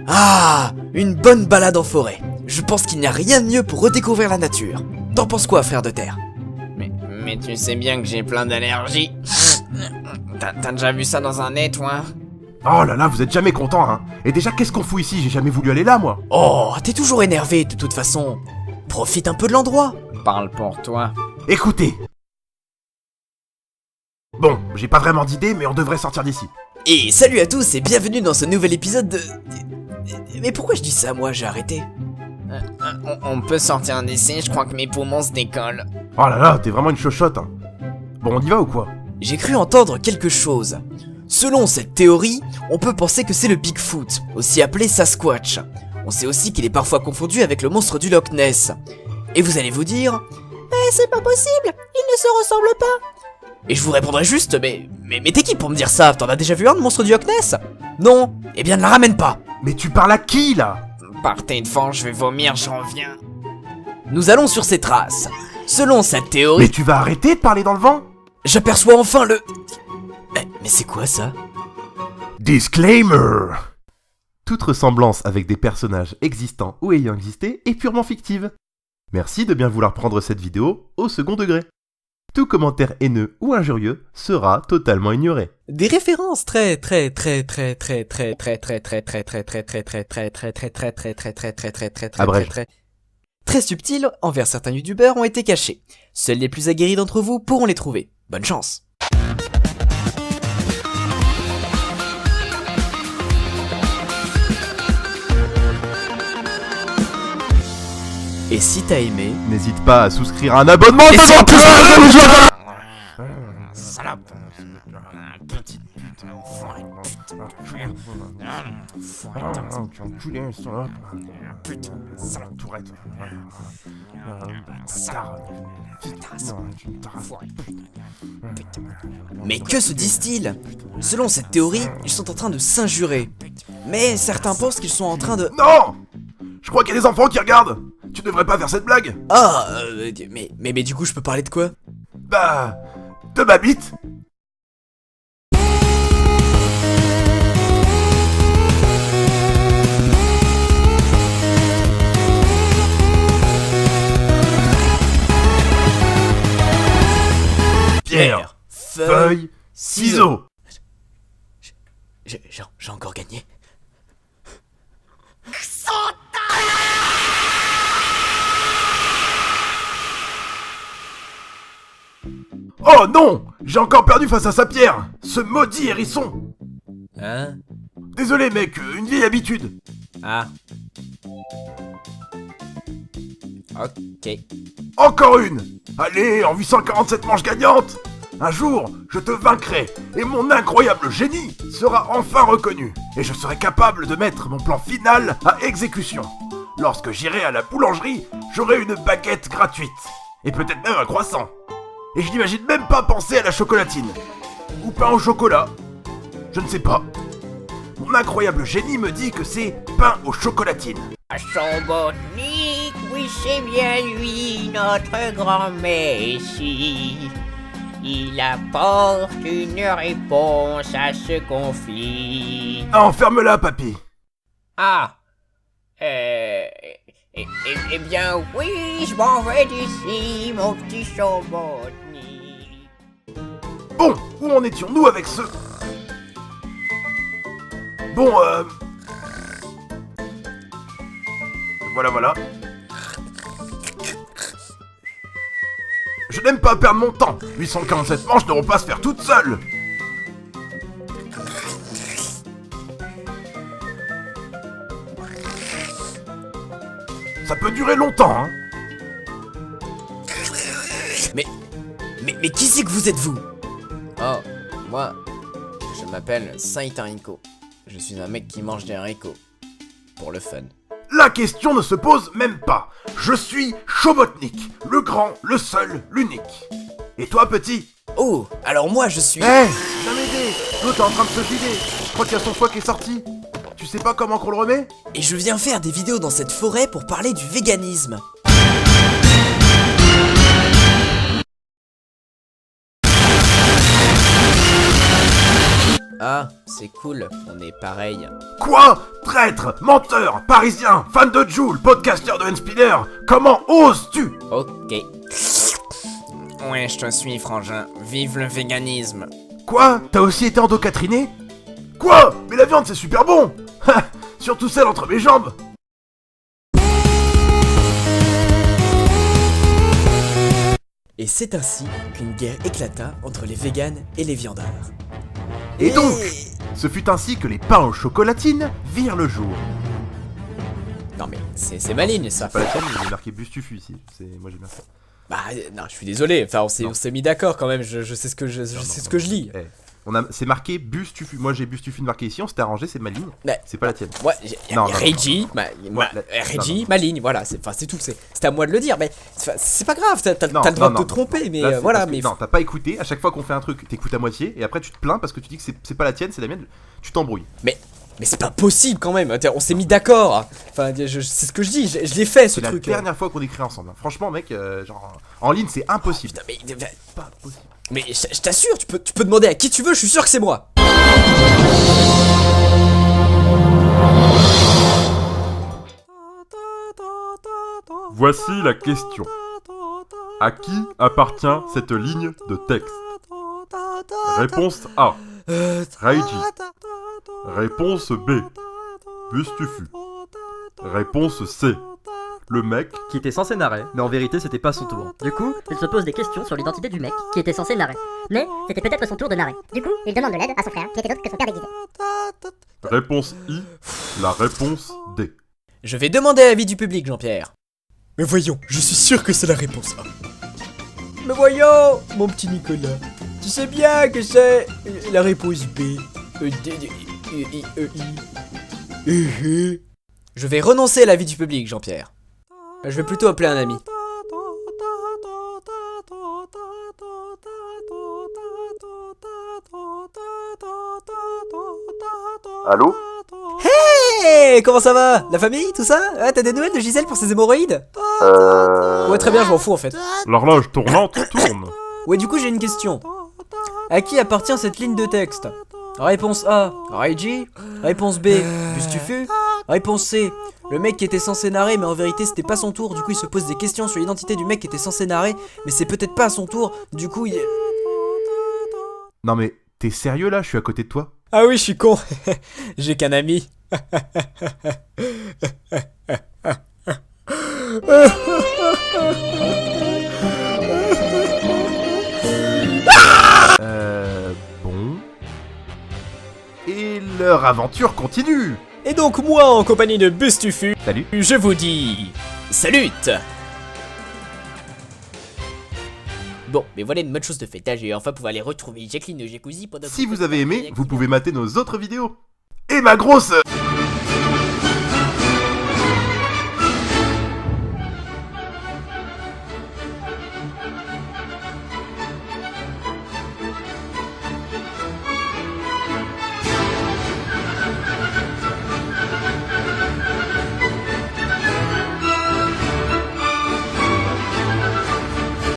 Ah, une bonne balade en forêt. Je pense qu'il n'y a rien de mieux pour redécouvrir la nature. T'en penses quoi, frère de terre? Mais tu sais bien que j'ai plein d'allergies. T'as déjà vu ça dans un nez, toi? Oh là là, vous êtes jamais content, hein. Et déjà, qu'est-ce qu'on fout ici? J'ai jamais voulu aller là, moi. Oh, t'es toujours énervé de toute façon. Profite un peu de l'endroit. Parle pour toi. Écoutez. Bon, j'ai pas vraiment d'idée, mais on devrait sortir d'ici. Et salut à tous et bienvenue dans ce nouvel épisode de... Mais pourquoi je dis ça, moi, j'ai arrêté? On peut sortir d'ici, je crois que mes poumons se décollent. Oh là là, t'es vraiment une chochotte, hein. Bon, on y va ou quoi? J'ai cru entendre quelque chose. Selon cette théorie, on peut penser que c'est le Bigfoot, aussi appelé Sasquatch. On sait aussi qu'il est parfois confondu avec le monstre du Loch Ness. Et vous allez vous dire... Mais c'est pas possible, ils ne se ressemblent pas. Et je vous répondrai juste, mais t'es qui pour me dire ça? T'en as déjà vu un de monstre du Loch Ness? Non? Eh bien ne la ramène pas. Mais tu parles à qui, là? Partez devant, je vais vomir, j'en reviens. Nous allons sur ses traces. Selon cette théorie... Mais tu vas arrêter de parler dans le vent? J'aperçois enfin le... Mais c'est quoi ça? Disclaimer! Toute ressemblance avec des personnages existants ou ayant existé est purement fictive. Merci de bien vouloir prendre cette vidéo au second degré. Tout commentaire haineux ou injurieux sera totalement ignoré. Des références très subtiles envers certains youtubeurs ont été cachées. Seuls les plus aguerris d'entre vous pourront les trouver. Bonne chance. Et si t'as aimé, N'hésite pas à souscrire à un abonnement Et si en plus- Salope. Petite pute. mais que se disent-ils? Selon cette théorie, ils sont en train de s'injurer. Mais certains pensent qu'ils sont en train de... Non! Je crois qu'il y a des enfants qui regardent! Tu devrais pas faire cette blague! Ah, mais du coup je peux parler de quoi? Bah... de ma bite! Pierre, feuille, ciseaux! J'ai encore gagné. Oh non! J'ai encore perdu face à sa pierre! Ce maudit hérisson! Hein? Désolé mec, une vieille habitude! Ah. Ok. Encore une! Allez, en 847 manches gagnantes! Un jour, je te vaincrai, et mon incroyable génie sera enfin reconnu, et je serai capable de mettre mon plan final à exécution. Lorsque j'irai à la boulangerie, j'aurai une baguette gratuite, et peut-être même un croissant. Et je n'imagine même pas penser à la chocolatine. Ou pain au chocolat. Je ne sais pas. Mon incroyable génie me dit que c'est pain aux chocolatines. Chobotnik, oui c'est bien lui, notre grand messie. Il apporte une réponse à ce conflit. Non, ferme-la, papy. Ah, eh bien oui, je m'en vais d'ici, mon petit Chobotnik. Bon, où en étions-nous avec ce... Bon, Voilà. Je n'aime pas perdre mon temps. 847 manches ne vont pas se faire toutes seules. Ça peut durer longtemps, hein. Mais qui c'est que vous êtes, vous? Oh, moi, je m'appelle Saint Haricots. Je suis un mec qui mange des haricots. Pour le fun. La question ne se pose même pas. Je suis Chobotnik, le grand, le seul, l'unique. Et toi, petit? Oh, alors moi je suis... Hé, viens m'aider. L'autre est en train de se vider. Je crois qu'il y a son foie qui est sorti. Tu sais pas comment qu'on le remet? Et je viens faire des vidéos dans cette forêt pour parler du véganisme. Ah, c'est cool, on est pareil. Quoi? Traître, menteur, parisien, fan de Joule, podcasteur de N-Spinner, comment oses-tu? Ok. Ouais, je te suis, frangin. Vive le véganisme. Quoi? T'as aussi été endocatriné? Quoi? Mais la viande c'est super bon! Surtout celle entre mes jambes! Et c'est ainsi qu'une guerre éclata entre les véganes et les viandards. Et donc, ce fut ainsi que les pains aux chocolatines virent le jour. Non mais, c'est maligne, ça. Pas la tienne, il est marqué Bustufu ici. Moi j'ai bien fait. Bah non, je suis désolé, enfin on s'est mis d'accord quand même, je sais ce que je sais ce que je lis. C'est marqué Bustufu. Moi j'ai Bustufu marqué ici, on s'était arrangé, c'est ma ligne. Mais- C'est pas la tienne. Ouais, Non, Reggie, Reggie, ma ligne, voilà, c'est tout, c'est à moi de le dire, mais c'est pas grave, t'as Non, le droit non, de te non, tromper, non. mais Là, c'est voilà, parce que- mais Non, t'as pas écouté, à chaque fois qu'on fait un truc, t'écoutes à moitié, et après tu te plains parce que tu dis que c'est pas la tienne, c'est la mienne, tu t'embrouilles. mais c'est pas possible quand même, on s'est mis d'accord. Enfin, c'est ce que je dis, je l'ai fait ce C'est la truc. dernière fois qu'on écrit ensemble. Hein. Franchement, mec, genre, en ligne c'est impossible. Putain, mais Pas possible. je t'assure, tu peux demander à qui tu veux, je suis sûr que c'est moi. Voici la question. À qui appartient cette ligne de texte? Réponse A. Reiji. Réponse B. Bustufu. Réponse C. Le mec. Qui était censé narrer, mais en vérité c'était pas son tour. Du coup, il se pose des questions sur l'identité du mec qui était censé narrer. Mais c'était peut-être son tour de narrer. Du coup, il demande de l'aide à son frère qui était d'autre que son père déguisé. Réponse I. La réponse D. Je vais demander l'avis du public, Jean-Pierre. Mais voyons, je suis sûr que c'est la réponse A. Mais voyons, mon petit Nicolas, tu sais bien que c'est la réponse B. Je vais renoncer à l'avis du public, Jean-Pierre. Je vais plutôt appeler un ami. Allô? Hey, comment ça va? La famille, tout ça? Ah, t'as des nouvelles de Gisèle pour ses hémorroïdes? Ouais, très bien, je m'en fous en fait. L'horloge tournante tourne. Ouais, du coup, j'ai une question. À qui appartient cette ligne de texte? Réponse A, Reggie. Réponse B, Bustufu. Réponse C, le mec qui était censé narrer, mais en vérité c'était pas son tour. Du coup, il se pose des questions sur l'identité du mec qui était censé narrer, mais c'est peut-être pas à son tour. Du coup, il... Non mais, t'es sérieux là? Je suis à côté de toi? Ah oui, je suis con. J'ai qu'un ami. Bon. Et leur aventure continue! Et donc moi, en compagnie de Bustufu, Salut! je vous dis... Salut! Bon, mais voilà une bonne chose de faite, hein, je vais enfin pouvoir aller retrouver Jacqueline de Jacuzzi pendant que... Si vous avez aimé, vous pouvez mater nos autres vidéos! Et ma grosse...